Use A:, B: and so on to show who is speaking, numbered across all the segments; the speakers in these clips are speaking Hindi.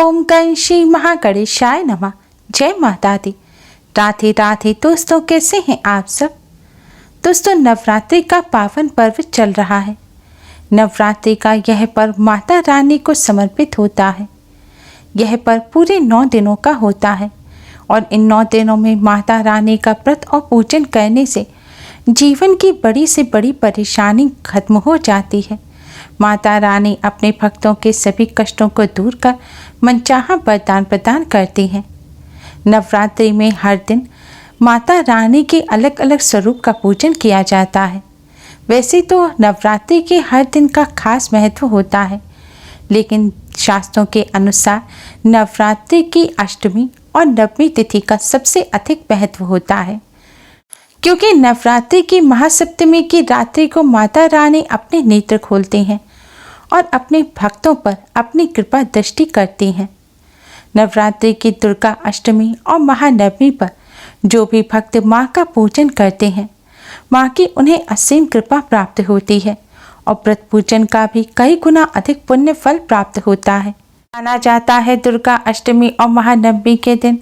A: ओम गण श्री महागणेशाय नमः। जय माता दी। राधे राधे दोस्तों, कैसे हैं आप सब। दोस्तों, नवरात्रि का पावन पर्व चल रहा है। नवरात्रि का यह पर्व माता रानी को समर्पित होता है। यह पर्व पूरे 9 दिनों का होता है और इन 9 दिनों में माता रानी का व्रत और पूजन करने से जीवन की बड़ी से बड़ी परेशानी खत्म हो जाती है। माता रानी अपने भक्तों के सभी कष्टों को दूर कर मनचाहा वरदान प्रदान करती हैं। नवरात्रि में हर दिन माता रानी के अलग अलग स्वरूप का पूजन किया जाता है। वैसे तो नवरात्रि के हर दिन का खास महत्व होता है, लेकिन शास्त्रों के अनुसार नवरात्रि की अष्टमी और नवमी तिथि का सबसे अधिक महत्व होता है, क्योंकि नवरात्रि की महासप्तमी की रात्रि को माता रानी अपने नेत्र खोलती हैं और अपने भक्तों पर अपनी कृपा दृष्टि करती हैं। नवरात्रि की दुर्गा अष्टमी और महानवमी पर जो भी भक्त माँ का पूजन करते हैं, माँ की उन्हें असीम कृपा प्राप्त होती है और व्रत पूजन का भी कई गुना अधिक पुण्य फल प्राप्त होता है। माना जाता है दुर्गा अष्टमी और महानवमी के दिन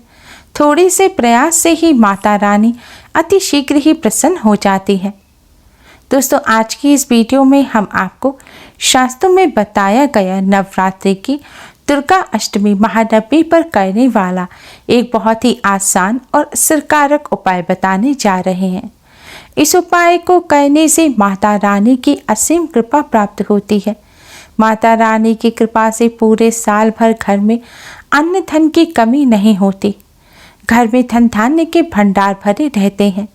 A: थोड़ी से प्रयास से ही माता रानी अति शीघ्र ही प्रसन्न हो जाती है। दोस्तों, आज की इस वीडियो में हम आपको शास्त्रों में बताया गया नवरात्रि की दुर्गा अष्टमी महानवमी पर करने वाला एक बहुत ही आसान और असरकारक उपाय बताने जा रहे हैं। इस उपाय को करने से माता रानी की असीम कृपा प्राप्त होती है। माता रानी की कृपा से पूरे साल भर घर में अन्न धन की कमी नहीं होती। घर में धन धान्य के भंडार भरे रहते हैं।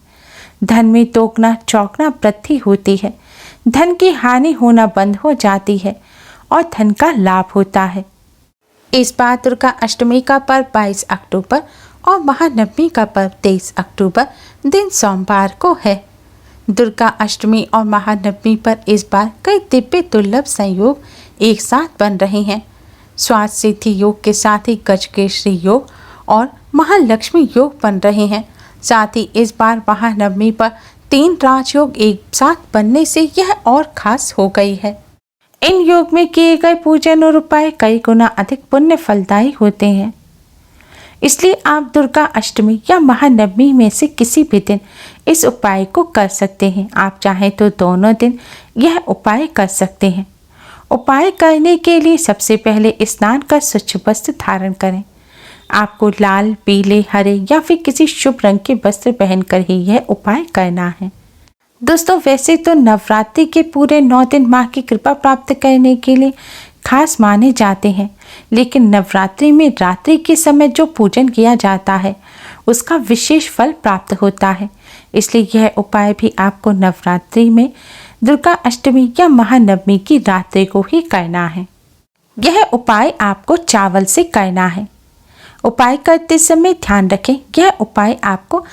A: धन में दोगुना चौगुना वृद्धि होती है। धन की हानि होना बंद हो जाती है और धन का लाभ होता है। इस बार दुर्गा अष्टमी का पर्व 22 अक्टूबर और महानवमी का पर्व 23 अक्टूबर दिन सोमवार को है। दुर्गा अष्टमी और महानवमी पर इस बार कई दिव्य दुर्लभ संयोग एक साथ बन रहे हैं। स्वास्थ्य सिद्धि योग के साथ ही गजकेसरी योग और महालक्ष्मी योग बन रहे हैं। साथ ही इस बार महानवमी पर 3 राजयोग एक साथ बनने से यह और खास हो गई है। इन योग में किए गए पूजन और उपाय कई गुना अधिक पुण्य फलदायी होते हैं। इसलिए आप दुर्गा अष्टमी या महानवमी में से किसी भी दिन इस उपाय को कर सकते हैं। आप चाहें तो दोनों दिन यह उपाय कर सकते हैं। उपाय करने के लिए सबसे पहले स्नान कर स्वच्छ वस्त्र धारण करें। आपको लाल, पीले, हरे या फिर किसी शुभ रंग के वस्त्र पहनकर ही यह उपाय करना है। दोस्तों, वैसे तो नवरात्रि के पूरे 9 दिन माँ की कृपा प्राप्त करने के लिए खास माने जाते हैं, लेकिन नवरात्रि में रात्रि के समय जो पूजन किया जाता है उसका विशेष फल प्राप्त होता है। इसलिए यह उपाय भी आपको नवरात्रि में दुर्गा अष्टमी या महानवमी की रात्रि को ही करना है। यह उपाय आपको चावल से करना है। उपाय करते समय ध्यान रखें, यह उपाय आपको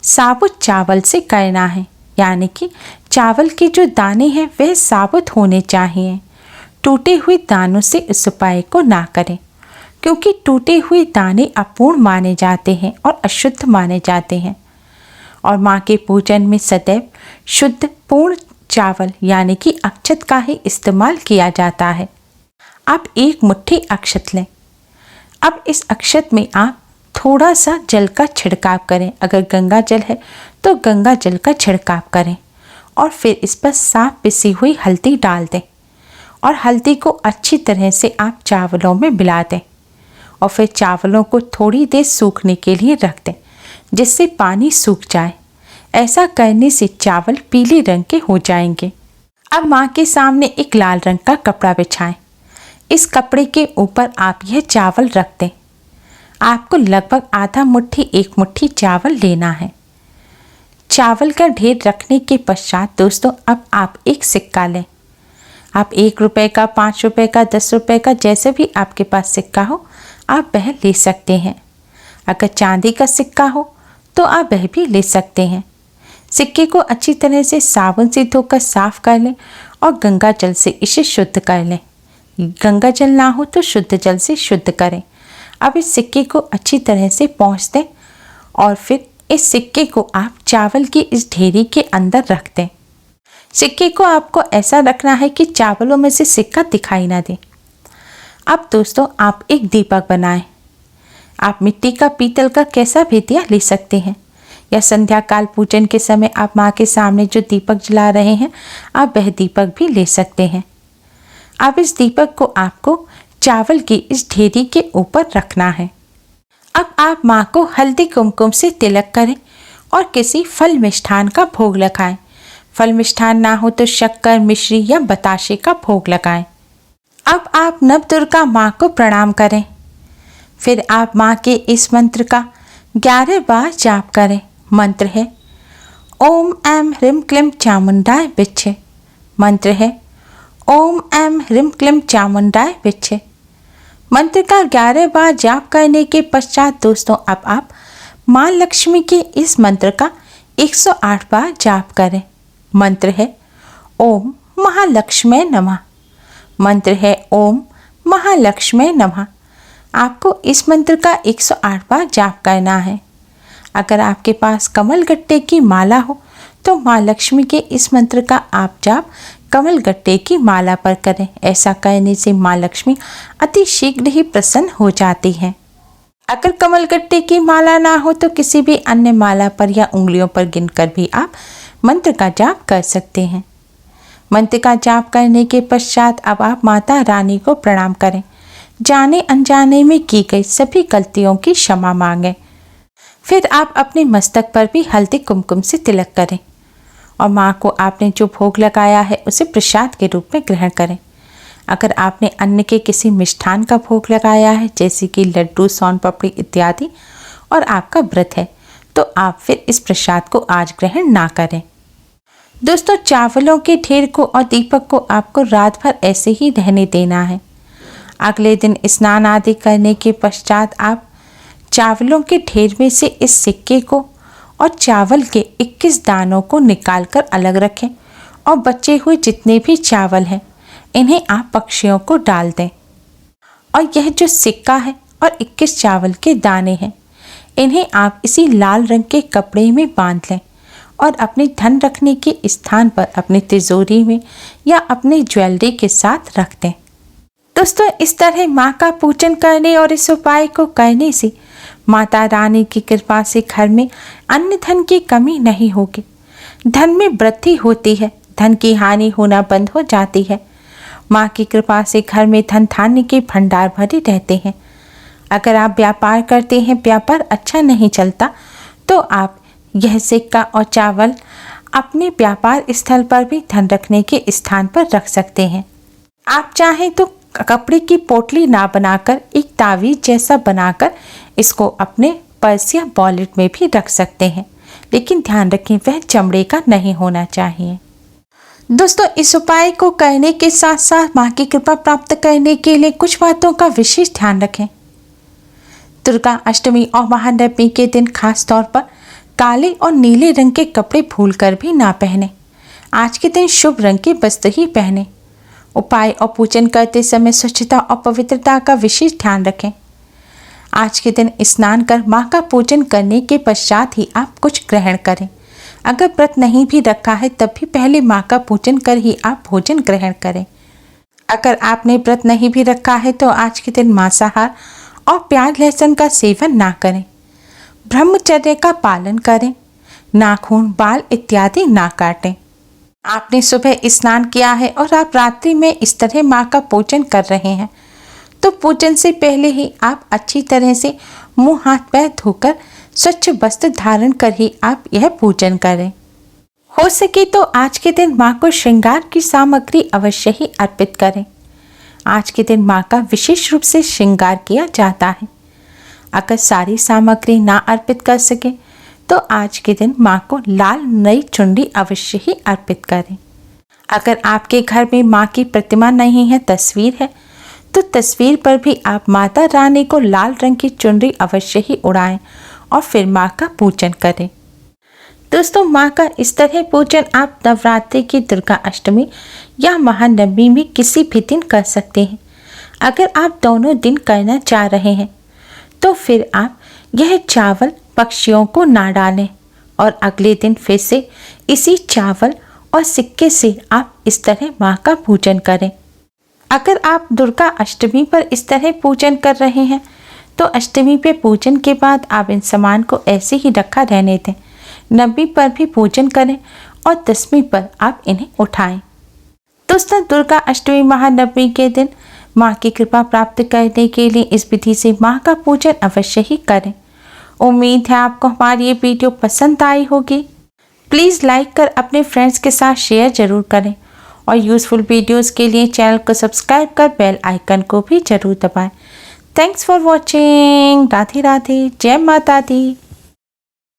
A: साबुत चावल से करना है, यानी कि चावल के जो दाने हैं वह साबुत होने चाहिए। टूटे हुए दानों से इस उपाय को ना करें, क्योंकि टूटे हुए दाने अपूर्ण माने जाते हैं और अशुद्ध माने जाते हैं। और माँ के पूजन में सदैव शुद्ध पूर्ण चावल यानी कि अक्षत का ही इस्तेमाल किया जाता है। आप 1 मुट्ठी अक्षत लें। अब इस अक्षत में आप थोड़ा सा जल का छिड़काव करें। अगर गंगा जल है तो गंगा जल का छिड़काव करें और फिर इस पर साफ पिसी हुई हल्दी डाल दें और हल्दी को अच्छी तरह से आप चावलों में मिला दें और फिर चावलों को थोड़ी देर सूखने के लिए रख दें, जिससे पानी सूख जाए। ऐसा करने से चावल पीले रंग के हो जाएंगे। अब माँ के सामने एक लाल रंग का कपड़ा बिछाएं। इस कपड़े के ऊपर आप यह चावल रख दें। आपको लगभग आधा मुट्ठी 1 मुट्ठी चावल लेना है। चावल का ढेर रखने के पश्चात दोस्तों, अब आप एक सिक्का लें। आप 1 रुपये का, 5 रुपये का, 10 रुपये का, जैसे भी आपके पास सिक्का हो आप वह ले सकते हैं। अगर चांदी का सिक्का हो तो आप वह भी ले सकते हैं। सिक्के को अच्छी तरह से साबुन से धोकर साफ कर लें और गंगा जल से इसे शुद्ध कर लें। गंगा जल ना हो तो शुद्ध जल से शुद्ध करें। अब इस सिक्के को अच्छी तरह से पोंछ दें और फिर इस सिक्के को आप चावल की इस ढेरी के अंदर रख दें। सिक्के को आपको ऐसा रखना है कि चावलों में से सिक्का दिखाई ना दे। अब दोस्तों आप एक दीपक बनाएं। आप मिट्टी का, पीतल का कैसा भी दिया ले सकते हैं, या संध्या काल पूजन के समय आप माँ के सामने जो दीपक जला रहे हैं आप वह दीपक भी ले सकते हैं। अब इस दीपक को आपको चावल की इस ढेरी के ऊपर रखना है। अब आप माँ को हल्दी कुमकुम से तिलक करें और किसी फल मिष्ठान का भोग लगाएं। फल मिष्ठान ना हो तो शक्कर, मिश्री या बताशे का भोग लगाएं। अब आप नवदुर्गा माँ को प्रणाम करें। फिर आप माँ के इस मंत्र का 11 बार जाप करें। मंत्र है ओम ऐं ह्रीं क्लीं चामुंडाय विच्चे। मंत्र है ओम ऐं ह्रीं क्लीं चामुंडाय विच्चे। मंत्र का 11 बार जाप करने के पश्चात दोस्तों अब आप माँ लक्ष्मी के इस मंत्र का 108 बार जाप करें। मंत्र है ओम महालक्ष्मी नमः। मंत्र है ओम महालक्ष्मी नमः। आपको इस मंत्र का 108 बार जाप करना है। अगर आपके पास कमल गट्टे की माला हो तो माँ लक्ष्मी के इस मंत्र का आप जाप कमल गट्टे की माला पर करें। ऐसा करने से माँ लक्ष्मी अति शीघ्र ही प्रसन्न हो जाती हैं। अगर कमल गट्टे की माला ना हो तो किसी भी अन्य माला पर या उंगलियों पर गिनकर भी आप मंत्र का जाप कर सकते हैं। मंत्र का जाप करने के पश्चात अब आप माता रानी को प्रणाम करें। जाने अनजाने में की गई सभी गलतियों की क्षमा मांगें। फिर आप अपने मस्तक पर भी हल्दी कुमकुम से तिलक करें और माँ को आपने जो भोग लगाया है उसे प्रसाद के रूप में ग्रहण करें। अगर आपने अन्न के किसी मिष्ठान का भोग लगाया है जैसे कि लड्डू, सोन पापड़ी इत्यादि और आपका व्रत है तो आप फिर इस प्रसाद को आज ग्रहण ना करें। दोस्तों चावलों के ढेर को और दीपक को आपको रात भर ऐसे ही रहने देना है। अगले दिन स्नान आदि करने के पश्चात आप चावलों के ढेर में से इस सिक्के को और चावल के 21 दानों को निकालकर अलग रखें और बचे हुए जितने भी चावल हैं इन्हें आप पक्षियों को डाल दें। और यह जो सिक्का है और 21 चावल के दाने हैं इन्हें आप इसी लाल रंग के कपड़े में बांध लें और अपने धन रखने के स्थान पर अपनी तिजोरी में या अपने ज्वेलरी के साथ रख दें। दोस्तों इस तरह माँ का पूजन करने और इस उपाय को करने से माता रानी की कृपा से घर में अन्न धन की कमी नहीं होगी, धन में वृद्धि होती है, धन की हानि होना बंद हो जाती है। माँ की कृपा से घर में धन धान्य के भंडार भरे रहते हैं। अगर आप व्यापार करते हैं, व्यापार अच्छा नहीं चलता तो आप यह सिक्का और चावल अपने व्यापार स्थल पर भी धन रखने के स्थान पर रख सकते हैं। आप चाहें तो कपड़े की पोटली ना बनाकर एक तावीज जैसा बनाकर इसको अपने पर्स या वॉलेट में भी रख सकते हैं, लेकिन ध्यान रखें वह चमड़े का नहीं होना चाहिए। दोस्तों इस उपाय को करने के साथ साथ माँ की कृपा प्राप्त करने के लिए कुछ बातों का विशेष ध्यान रखें। दुर्गा अष्टमी और महानवमी के दिन खास तौर पर काले और नीले रंग के कपड़े भूलकर भी ना पहने। आज के दिन शुभ रंग के वस्त्र ही पहने। उपाय और पूजन करते समय स्वच्छता और पवित्रता का विशेष ध्यान रखें। आज के दिन स्नान कर माँ का पूजन करने के पश्चात ही आप कुछ ग्रहण करें। अगर व्रत नहीं भी रखा है तब भी पहले माँ का पूजन कर ही आप भोजन ग्रहण करें। अगर आपने व्रत नहीं भी रखा है तो आज के दिन मांसाहार और प्याज लहसुन का सेवन ना करें। ब्रह्मचर्य का पालन करें। नाखून, बाल इत्यादि ना काटें। आपने सुबह स्नान किया है और आप रात्रि में इस तरह माँ का पूजन कर रहे हैं तो पूजन से पहले ही आप अच्छी तरह से मुंह हाथ पैर धोकर स्वच्छ वस्त्र धारण कर ही आप यह पूजन करें। हो सके तो आज के दिन माँ को श्रृंगार की सामग्री अवश्य ही अर्पित करें। आज के दिन माँ का विशेष रूप से श्रृंगार किया जाता है। अगर सारी सामग्री ना अर्पित कर सके तो आज के दिन माँ को लाल नई चुनरी अवश्य ही अर्पित करें। अगर आपके घर में माँ की प्रतिमा नहीं है, तस्वीर है, तो तस्वीर पर भी आप माता रानी को लाल रंग की चुनरी अवश्य ही उड़ाएं और फिर माँ का पूजन करें। दोस्तों माँ का इस तरह पूजन आप नवरात्रि की दुर्गा अष्टमी या महानवमी में किसी भी दिन कर सकते हैं। अगर आप दोनों दिन करना चाह रहे हैं तो फिर आप यह चावल पक्षियों को ना डालें और अगले दिन फिर से इसी चावल और सिक्के से आप इस तरह माँ का पूजन करें। अगर आप दुर्गा अष्टमी पर इस तरह पूजन कर रहे हैं तो अष्टमी पे पूजन के बाद आप इन सामान को ऐसे ही रखा रहने दें। नवमी पर भी पूजन करें और दसवीं पर आप इन्हें उठाएं। दोस्तों, दुर्गा अष्टमी महानवमी के दिन माँ की कृपा प्राप्त करने के लिए इस विधि से माँ का पूजन अवश्य ही करें। उम्मीद है आपको हमारी ये वीडियो पसंद आई होगी। प्लीज़ लाइक कर अपने फ्रेंड्स के साथ शेयर ज़रूर करें और यूज़फुल वीडियोस के लिए चैनल को सब्सक्राइब कर बेल आइकन को भी ज़रूर दबाएं। Thanks for watching. Radhe Radhe. जय माता दी।